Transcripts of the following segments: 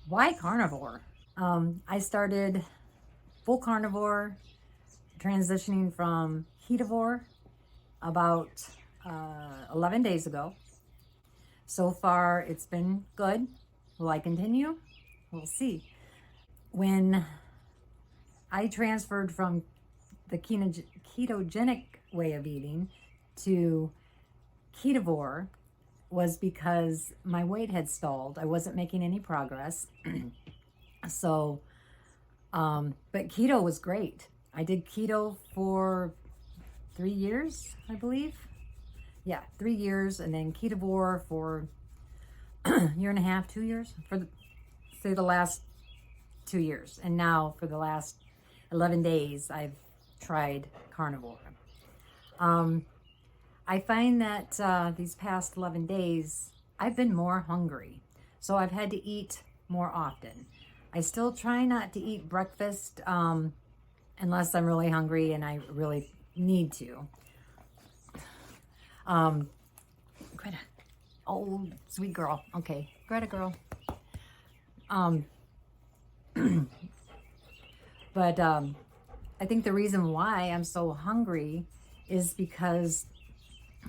Why carnivore? I started full carnivore, transitioning from ketovore about 11 days ago. So far, it's been good. Will I continue? We'll see. When I transferred from the ketogenic way of eating to ketovore was because my weight had stalled. I wasn't making any progress. So, but keto was great. I did keto for 3 years, I believe. Yeah, 3 years, and then ketovore for a year and a half, 2 years, for say the last 2 years. And now for the last 11 days, I've tried carnivore. Um, I find that these past 11 days, I've been more hungry. So I've had to eat more often. I still try not to eat breakfast unless I'm really hungry and I really need to. Greta, oh, sweet girl. Okay, Greta girl. Um, but I think the reason why I'm so hungry is because,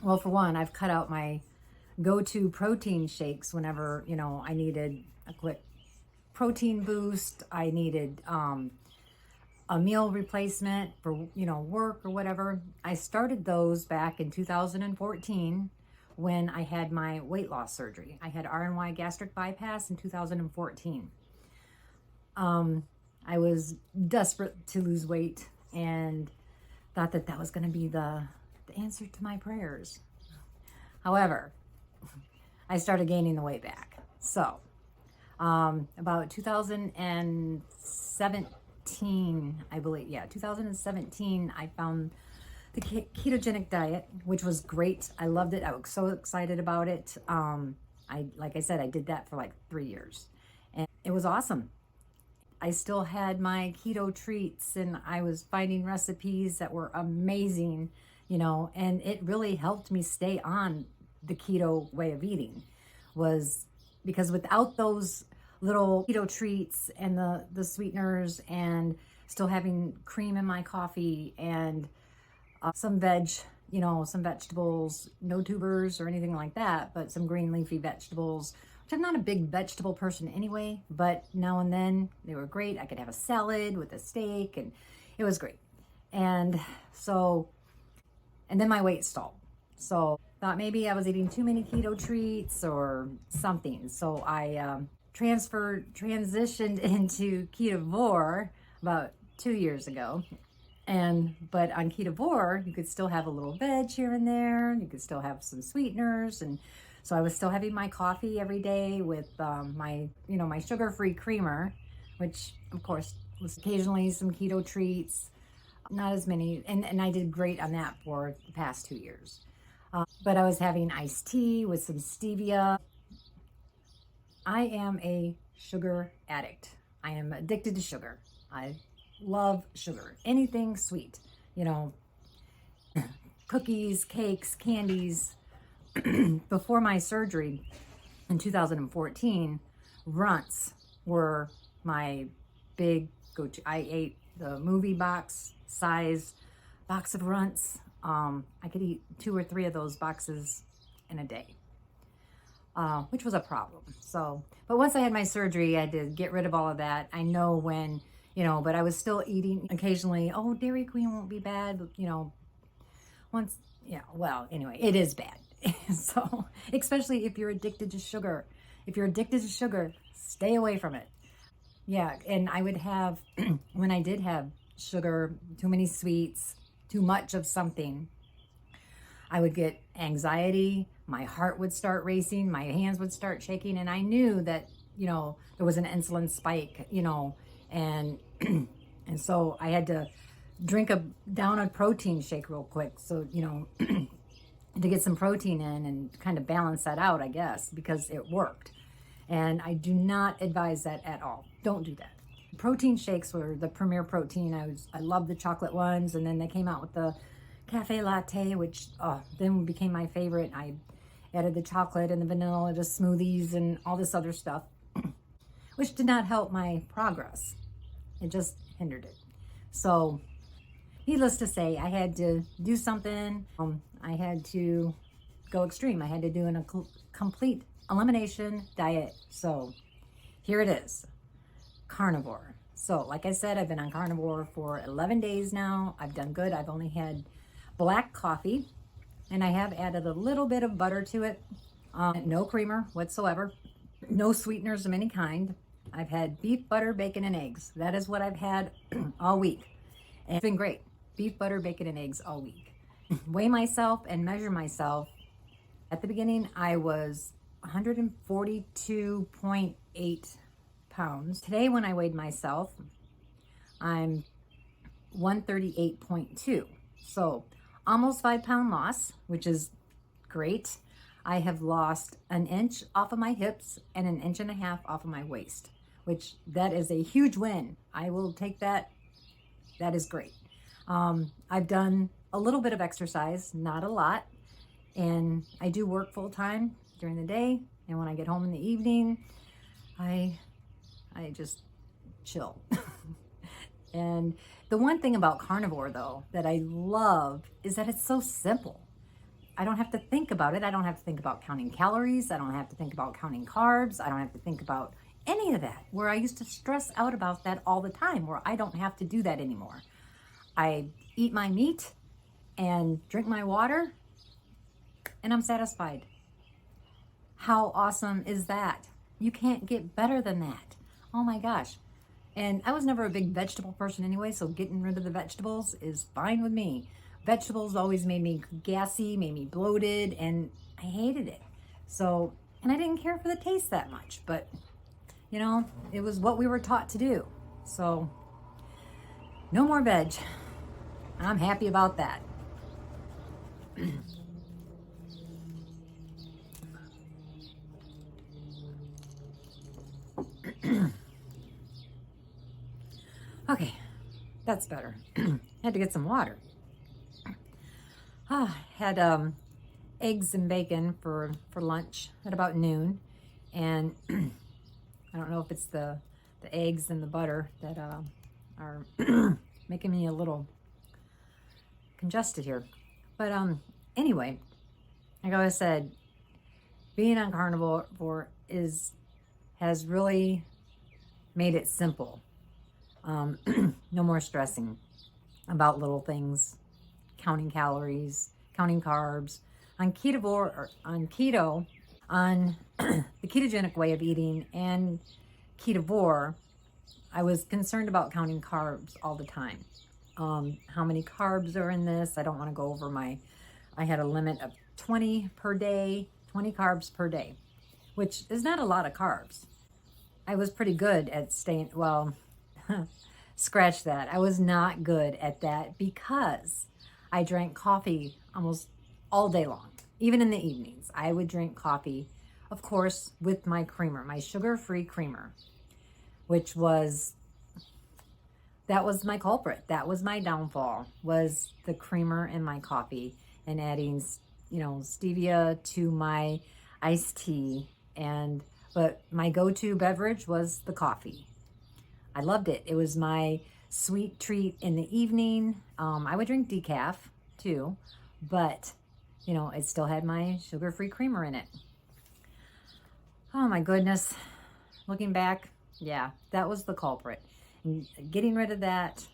well, for one, I've cut out my go-to protein shakes whenever, I needed a quick protein boost. I needed a meal replacement for, work or whatever. I started those back in 2014 when I had my weight loss surgery. I had RNY gastric bypass in 2014. I was desperate to lose weight and thought that that was going to be the answer to my prayers. However, I started gaining the weight back. So, about 2017, I believe, 2017, I found the ketogenic diet, which was great. I loved it. I was so excited about it. Like I said, I did that for like 3 years, and it was awesome. I still had my keto treats and I was finding recipes that were amazing, and it really helped me stay on the keto way of eating, was because without those little keto treats and the sweeteners and still having cream in my coffee and some some vegetables, no tubers or anything like that, but some green leafy vegetables, which I'm not a big vegetable person anyway, but now and then they were great. I could have a salad with a steak and it was great. And so, and then my weight stalled. So thought maybe I was eating too many keto treats or something. So I transitioned into ketovore about 2 years ago. But on ketovore, you could still have a little veg here and there. You could still have some sweeteners. And so I was still having my coffee every day with my sugar-free creamer, which of course was occasionally some keto treats, not as many. And I did great on that for the past 2 years. But I was having iced tea with some stevia. I am a sugar addict. I am addicted to sugar. I love sugar, anything sweet, cookies, cakes, candies. Before my surgery in 2014, runts were my big go-to. I ate the movie box size box of runts. I could eat 2 or 3 of those boxes in a day, which was a problem. So, but once I had my surgery, I had to get rid of all of that. I know when, but I was still eating occasionally. Oh, Dairy Queen won't be bad, once, well, anyway, it is bad. So, especially if you're addicted to sugar. If you're addicted to sugar, stay away from it. Yeah, and I would have, when I did have sugar, too many sweets, too much of something, I would get anxiety, my heart would start racing, my hands would start shaking, and I knew that, there was an insulin spike, and and so I had to drink down a protein shake real quick, so, to get some protein in and kind of balance that out, I guess, because it worked. And I do not advise that at all. Don't do that. Protein shakes were the premier protein. I love the chocolate ones, and then they came out with the cafe latte, which then became my favorite. I added the chocolate and the vanilla to smoothies and all this other stuff, which did not help my progress. It just hindered it. So needless to say, I had to do something. I had to go extreme. I had to do a complete elimination diet. So here it is, carnivore. So like I said, I've been on carnivore for 11 days now. I've done good. I've only had black coffee, and I have added a little bit of butter to it. No creamer whatsoever. No sweeteners of any kind. I've had beef, butter, bacon, and eggs. That is what I've had all week. And it's been great. Beef, butter, bacon, and eggs all week. Weigh myself and measure myself. At the beginning, I was 142.8 pounds. Today, when I weighed myself, I'm 138.2. So almost 5-pound loss, which is great. I have lost an inch off of my hips and an inch and a half off of my waist, which that is a huge win. I will take that. That is great. I've done a little bit of exercise, not a lot. And I do work full time during the day. And when I get home in the evening, I just chill. And the one thing about carnivore, though, that I love is that it's so simple. I don't have to think about it. I don't have to think about counting calories. I don't have to think about counting carbs. I don't have to think about any of that, where I used to stress out about that all the time, where I don't have to do that anymore. I eat my meat and drink my water, and I'm satisfied. How awesome is that? You can't get better than that. Oh my gosh. And I was never a big vegetable person anyway, so getting rid of the vegetables is fine with me. Vegetables always made me gassy, made me bloated, and I hated it. So, and I didn't care for the taste that much, but you know, it was what we were taught to do. So, no more veg. I'm happy about that. Okay, that's better. Had to get some water. Had eggs and bacon for lunch at about noon, and I don't know if it's the eggs and the butter that are making me a little congested here. But anyway, like I said, being on carnivore has really made it simple. No more stressing about little things, counting calories, counting carbs. On keto, on the ketogenic way of eating and carnivore, I was concerned about counting carbs all the time. How many carbs are in this? I don't want to go over I had a limit of 20 per day, 20 carbs per day, which is not a lot of carbs. I was pretty good at staying, well, scratch that. I was not good at that because I drank coffee almost all day long. Even in the evenings, I would drink coffee, of course, with my creamer, my sugar-free creamer, that was my culprit. That was my downfall, was the creamer in my coffee and adding, stevia to my iced tea. But my go-to beverage was the coffee. I loved it. It was my sweet treat in the evening. I would drink decaf too, but it still had my sugar-free creamer in it. Oh my goodness. Looking back, yeah, that was the culprit. And getting rid of that,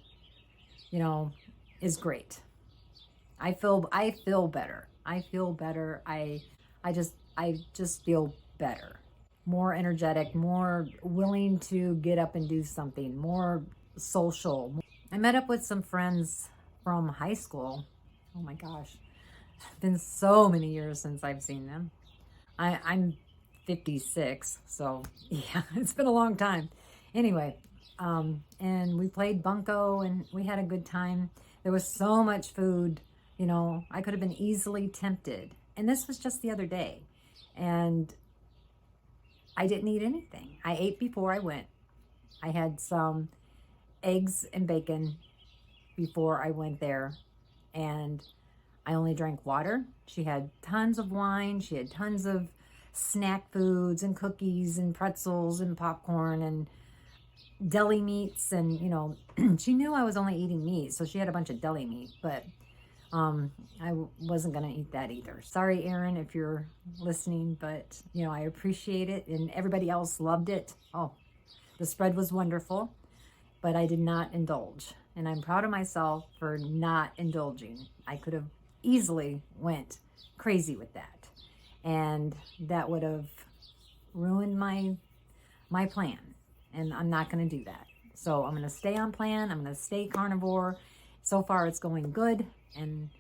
is great. I feel better. I feel better. I just feel better. More energetic, more willing to get up and do something, more social. I met up with some friends from high school. Oh my gosh. It's been so many years since I've seen them. I'm 56, so yeah, it's been a long time. Anyway, and we played bunco and we had a good time. There was so much food, I could have been easily tempted. And this was just the other day. And I didn't eat anything. I ate before I went. I had some eggs and bacon before I went there. And I only drank water. She had tons of wine. She had tons of snack foods and cookies and pretzels and popcorn and deli meats. And, you know, she knew I was only eating meat, so she had a bunch of deli meat, but I wasn't going to eat that either. Sorry, Erin, if you're listening, but, you know, I appreciate it, and everybody else loved it. Oh, the spread was wonderful, but I did not indulge, and I'm proud of myself for not indulging. I could have easily went crazy with that, and that would have ruined my plan, and I'm not going to do that. So I'm going to stay on plan. I'm going to stay carnivore. So far, it's going good, and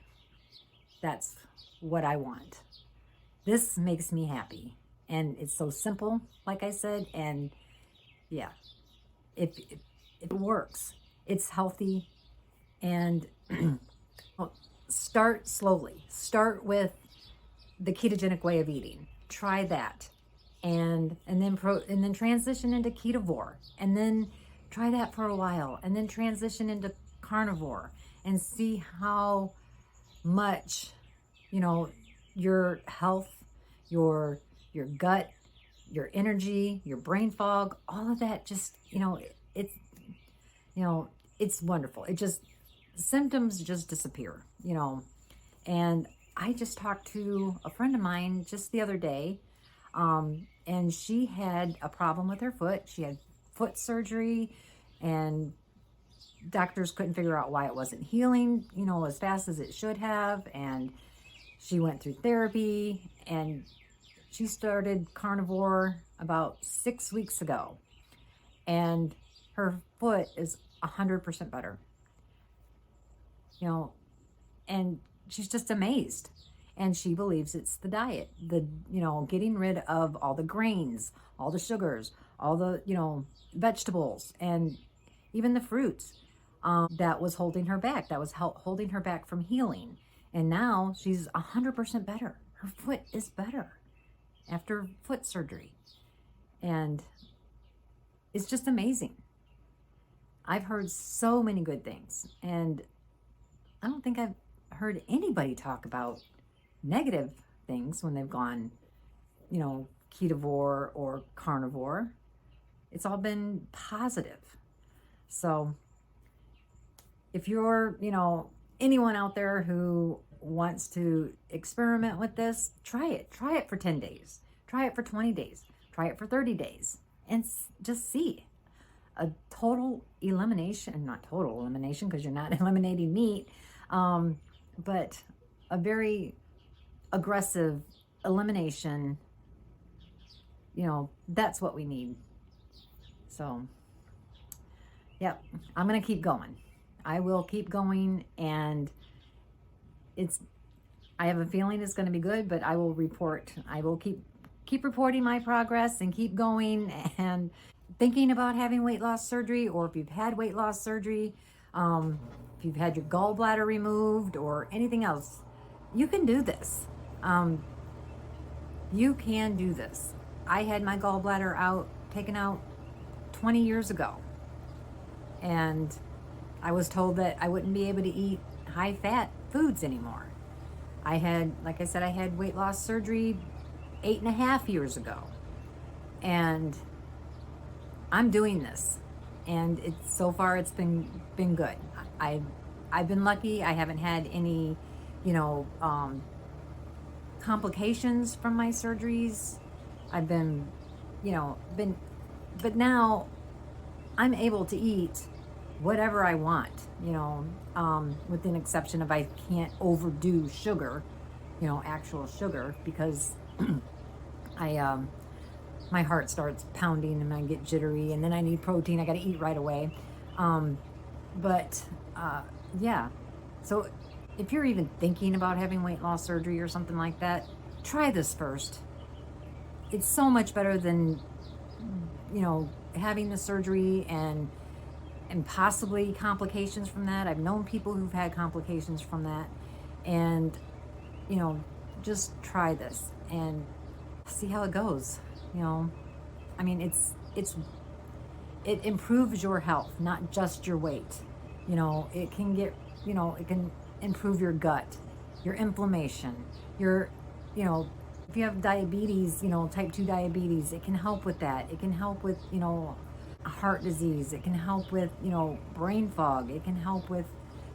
that's what I want. This makes me happy, and it's so simple, like I said, and yeah, if it works, it's healthy, and well, start slowly. Start with the ketogenic way of eating. Try that, and then transition into ketovore, and then try that for a while, and then transition into carnivore, and see how much, you know, your health, your gut, your energy, your brain fog, all of that, just, you know, it's wonderful. It just, symptoms just disappear, you know. And I just talked to a friend of mine just the other day, and she had a problem with her foot. She had foot surgery, and doctors couldn't figure out why it wasn't healing, you know, as fast as it should have. And she went through therapy, and she started carnivore about 6 weeks ago, and her foot is 100% better, you know, and she's just amazed. And she believes it's the diet, you know, getting rid of all the grains, all the sugars, all the, you know, vegetables, and even the fruits, that was holding her back. That was holding her back from healing. And now she's 100% better. Her foot is better after foot surgery. And it's just amazing. I've heard so many good things, and I don't think I've heard anybody talk about negative things when they've gone, you know, ketovore or carnivore. It's all been positive. So if you're, you know, anyone out there who wants to experiment with this, try it. Try it for 10 days. Try it for 20 days. Try it for 30 days. And just see. A total elimination, not total elimination because you're not eliminating meat, but a very aggressive elimination, you know, that's what we need. So, yep, I'm going to keep going. I will keep going, and I have a feeling it's going to be good, but I will report. I will keep reporting my progress and keep going. And thinking about having weight loss surgery, or if you've had weight loss surgery, if you've had your gallbladder removed or anything else, you can do this. You can do this. I had my gallbladder taken out 20 years ago, and I was told that I wouldn't be able to eat high-fat foods anymore. I had, like I said, I had weight loss surgery 8.5 years ago, and I'm doing this, and so far it's been good. I've been lucky. I haven't had any, you know, complications from my surgeries. I've been, you know, but now I'm able to eat whatever I want, you know, with an exception of I can't overdo sugar, you know, actual sugar, because my heart starts pounding and I get jittery, and then I need protein. I got to eat right away. Yeah. So if you're even thinking about having weight loss surgery or something like that, try this first. It's so much better than, you know, having the surgery and possibly complications from that. I've known people who've had complications from that, and, you know, just try this and see how it goes. You know, I mean, it improves your health, not just your weight. You know, it can improve your gut, your inflammation, your, you know, If you have diabetes, type 2 diabetes, it can help with that. It can help with, heart disease. It can help with, brain fog. It can help with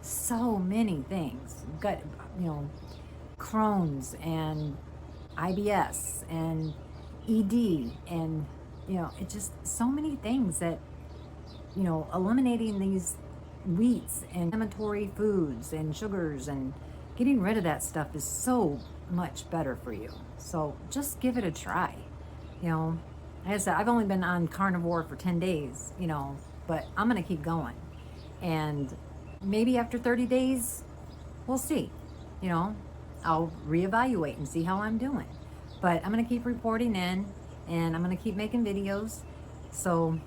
so many things. Gut, Crohn's and IBS and ED and, it's just so many things that, eliminating these wheats and inflammatory foods and sugars and getting rid of that stuff is so much better for you. So just give it a try. Like I said, I've only been on Carnivore for 10 days, but I'm going to keep going. And maybe after 30 days, we'll see. I'll reevaluate and see how I'm doing. But I'm going to keep reporting in, and I'm going to keep making videos. So,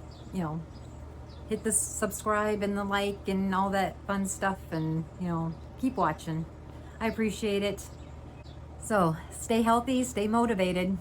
hit the subscribe and the like and all that fun stuff, and, keep watching. I appreciate it. So stay healthy, stay motivated.